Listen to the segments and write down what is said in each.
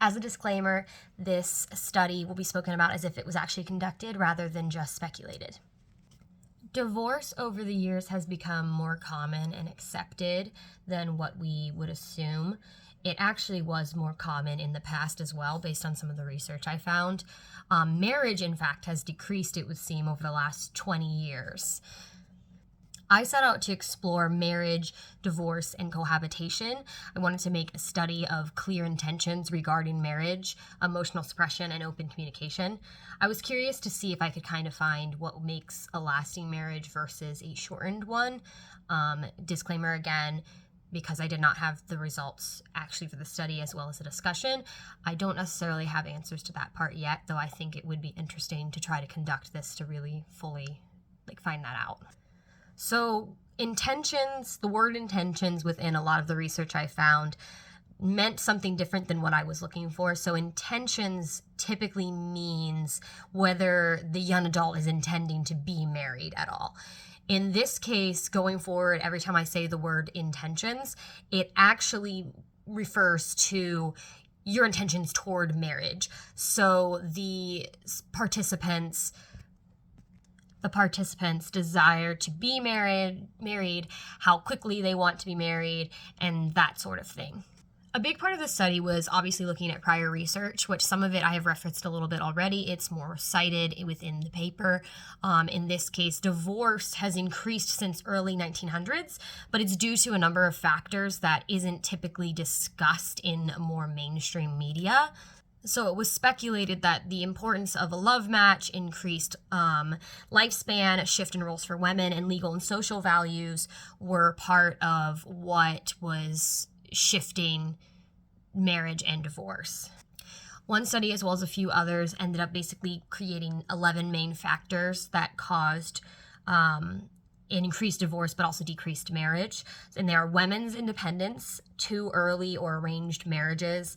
As a disclaimer, this study will be spoken about as if it was actually conducted rather than just speculated. Divorce over the years has become more common and accepted than what we would assume. It actually was more common in the past as well, based on some of the research I found. Marriage, in fact, has decreased, it would seem, over the last 20 years. I set out to explore marriage, divorce, and cohabitation. I wanted to make a study of clear intentions regarding marriage, emotional suppression, and open communication. I was curious to see if I could kind of find what makes a lasting marriage versus a shortened one. Disclaimer again, because I did not have the results actually for the study as well as the discussion, I don't necessarily have answers to that part yet, though I think it would be interesting to try to conduct this to really fully find that out. So intentions, the word intentions within a lot of the research I found meant something different than what I was looking for. So intentions typically means whether the young adult is intending to be married at all. In this case, going forward, every time I say the word intentions, it actually refers to your intentions toward marriage. So the participants' desire to be married, how quickly they want to be married, and that sort of thing. A big part of the study was obviously looking at prior research, which some of it I have referenced a little bit already. It's more cited within the paper. In this case, divorce has increased since early 1900s, but it's due to a number of factors that isn't typically discussed in more mainstream media. So it was speculated that the importance of a love match, increased lifespan, a shift in roles for women, and legal and social values were part of what was shifting marriage and divorce. One study, as well as a few others, ended up basically creating 11 main factors that caused an increased divorce but also decreased marriage. And they are women's independence, too early or arranged marriages,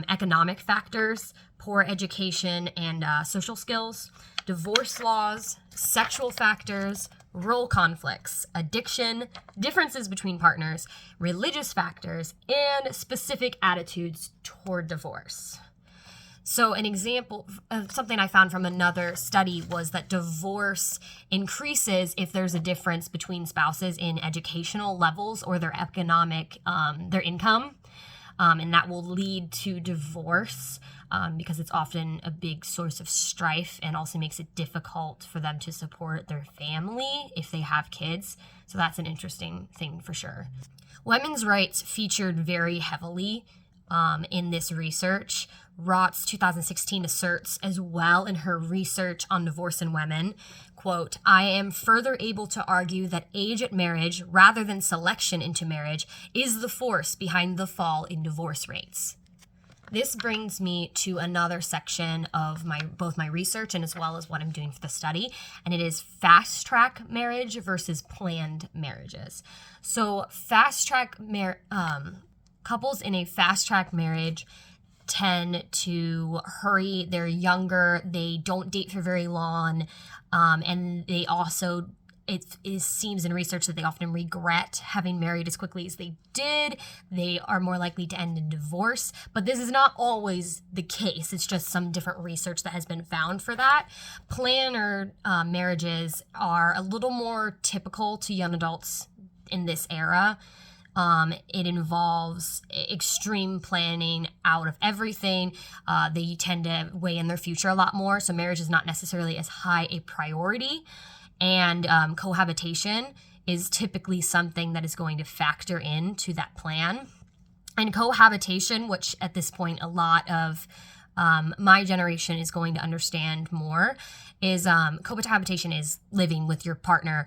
economic factors, poor education and social skills, divorce laws, sexual factors, role conflicts, addiction, differences between partners, religious factors, and specific attitudes toward divorce. So an example of something I found from another study was that divorce increases if there's a difference between spouses in educational levels or their economic, their income. And that will lead to divorce because it's often a big source of strife and also makes it difficult for them to support their family if they have kids. So that's an interesting thing for sure. Women's rights featured very heavily in this research. Roth's 2016 asserts as well in her research on divorce and women, quote, "I am further able to argue that age at marriage, rather than selection into marriage, is the force behind the fall in divorce rates." This brings me to another section of both my research and as well as what I'm doing for the study, and it is fast-track marriage versus planned marriages. So couples in a fast-track marriage tend to hurry. They're younger, they don't date for very long, and they also, it seems in research that they often regret having married as quickly as they did. They are more likely to end in divorce, but this is not always the case. It's just some different research that has been found for that. Planner marriages are a little more typical to young adults in this era. It involves extreme planning out of everything. They tend to weigh in their future a lot more, so marriage is not necessarily as high a priority. And cohabitation is typically something that is going to factor into that plan. And cohabitation, which at this point a lot of my generation is going to understand more, is cohabitation is living with your partner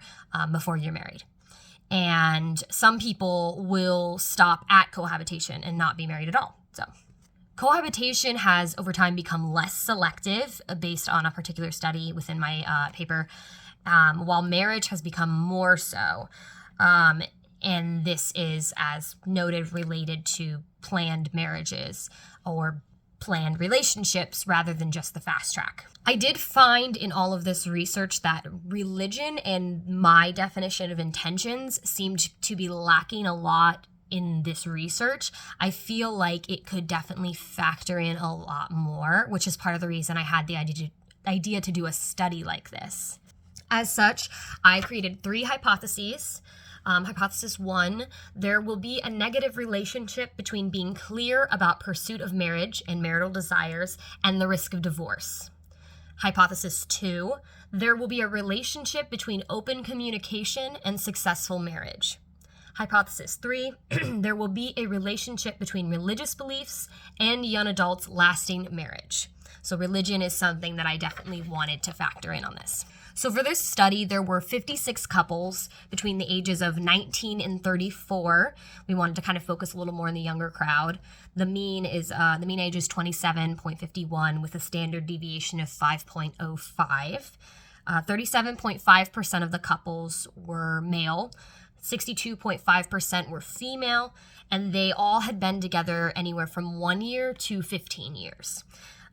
before you're married. And some people will stop at cohabitation and not be married at all. So cohabitation has over time become less selective based on a particular study within my paper, while marriage has become more so. And this is, as noted, related to planned marriages or planned relationships rather than just the fast track. I did find in all of this research that religion and my definition of intentions seemed to be lacking a lot in this research, I feel like it could definitely factor in a lot more, which is part of the reason I had the idea to do a study like this. As such, I created 3 hypotheses. Hypothesis 1, there will be a negative relationship between being clear about pursuit of marriage and marital desires and the risk of divorce. Hypothesis 2, there will be a relationship between open communication and successful marriage. Hypothesis 3, there will be a relationship between religious beliefs and young adults' lasting marriage. So religion is something that I definitely wanted to factor in on this. So for this study, there were 56 couples between the ages of 19 and 34. We wanted to kind of focus a little more on the younger crowd. The mean age is 27.51 with a standard deviation of 5.05. 37.5% of the couples were male, 62.5% were female, and they all had been together anywhere from 1 year to 15 years.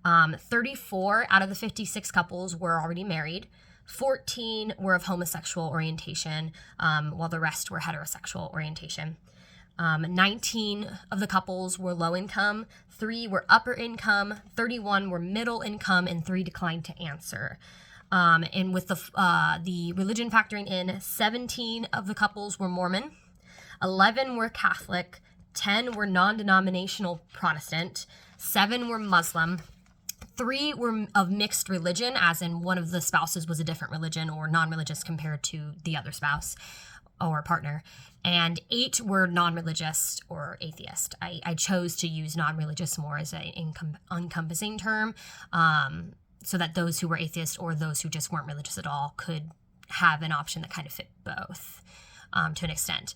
34 out of the 56 couples were already married. 14 were of homosexual orientation, while the rest were heterosexual orientation. 19 of the couples were low income, 3 were upper income, 31 were middle income, and 3 declined to answer. And with the religion factoring in, 17 of the couples were Mormon, 11 were Catholic, 10 were non-denominational Protestant, 7 were Muslim, 3 were of mixed religion, as in one of the spouses was a different religion or non-religious compared to the other spouse or partner, and 8 were non-religious or atheist. I chose to use non-religious more as an encompassing term, so that those who were atheist or those who just weren't religious at all could have an option that kind of fit both to an extent.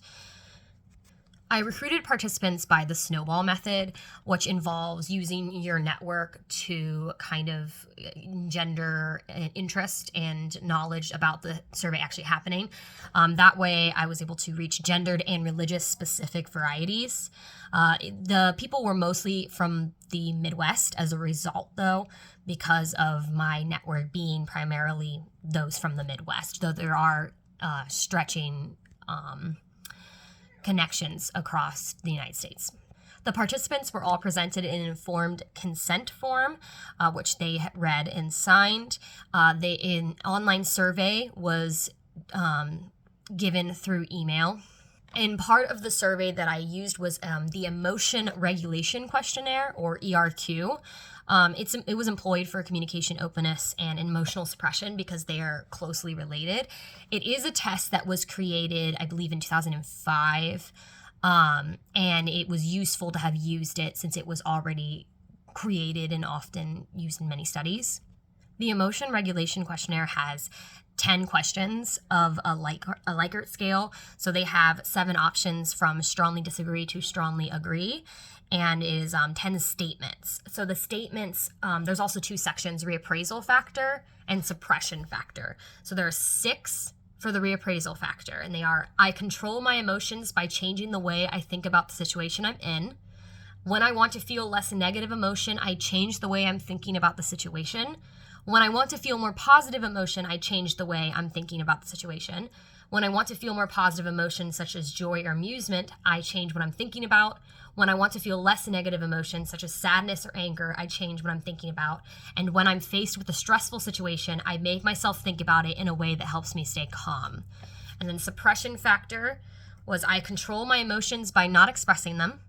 I recruited participants by the snowball method, which involves using your network to kind of engender interest and knowledge about the survey actually happening. That way, I was able to reach gendered and religious specific varieties. The people were mostly from the Midwest as a result, though, because of my network being primarily those from the Midwest, though there are stretching connections across the United States. The participants were all presented in an informed consent form, which they read and signed. An online survey was given through email. And part of the survey that I used was the Emotion Regulation Questionnaire, or ERQ. It was employed for communication openness and emotional suppression because they are closely related. It is a test that was created, I believe, in 2005, and it was useful to have used it since it was already created and often used in many studies. The Emotion Regulation Questionnaire has 10 questions of a Likert scale. So they have 7 options from strongly disagree to strongly agree, and it is 10 statements. So the statements, there's also 2 sections, reappraisal factor and suppression factor. So there are 6 for the reappraisal factor, and they are: I control my emotions by changing the way I think about the situation I'm in. When I want to feel less negative emotion, I change the way I'm thinking about the situation. When I want to feel more positive emotion, I change the way I'm thinking about the situation. When I want to feel more positive emotions such as joy or amusement, I change what I'm thinking about. When I want to feel less negative emotions such as sadness or anger, I change what I'm thinking about. And when I'm faced with a stressful situation, I make myself think about it in a way that helps me stay calm. And then suppression factor was: I control my emotions by not expressing them.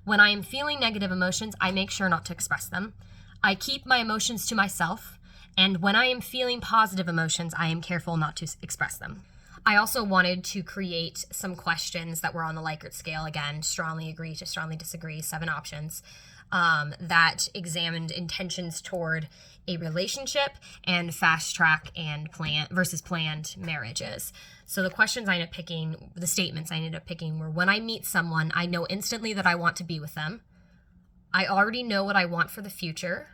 When I am feeling negative emotions, I make sure not to express them. I keep my emotions to myself. And when I am feeling positive emotions, I am careful not to express them. I also wanted to create some questions that were on the Likert scale, again, strongly agree to strongly disagree, 7 options, that examined intentions toward a relationship and fast track and planned marriages. So the questions I ended up picking, the statements I ended up picking were: when I meet someone, I know instantly that I want to be with them. I already know what I want for the future.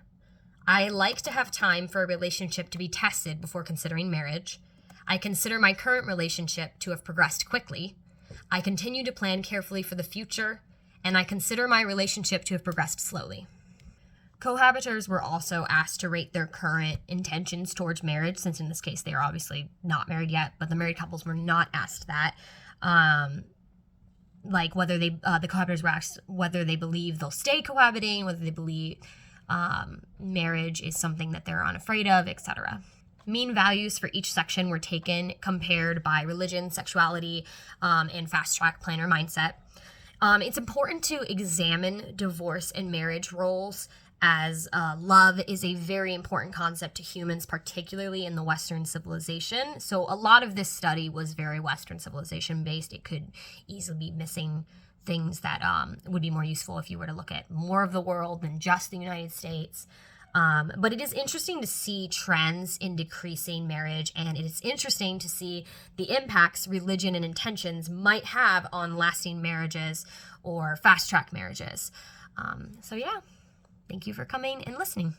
I like to have time for a relationship to be tested before considering marriage. I consider my current relationship to have progressed quickly. I continue to plan carefully for the future, and I consider my relationship to have progressed slowly. Cohabitors were also asked to rate their current intentions towards marriage, since in this case they are obviously not married yet, but the married couples were not asked that. like whether they the cohabitants were asked whether they believe they'll stay cohabiting, whether they believe marriage is something that they're unafraid of, etc. Mean values for each section were taken, compared by religion, sexuality, and fast track planner mindset. It's important to examine divorce and marriage roles, as love is a very important concept to humans, particularly in the Western civilization. So a lot of this study was very Western civilization based. It could easily be missing things that would be more useful if you were to look at more of the world than just the United States. But it is interesting to see trends in decreasing marriage, and it is interesting to see the impacts religion and intentions might have on lasting marriages or fast track marriages. So yeah. Thank you for coming and listening.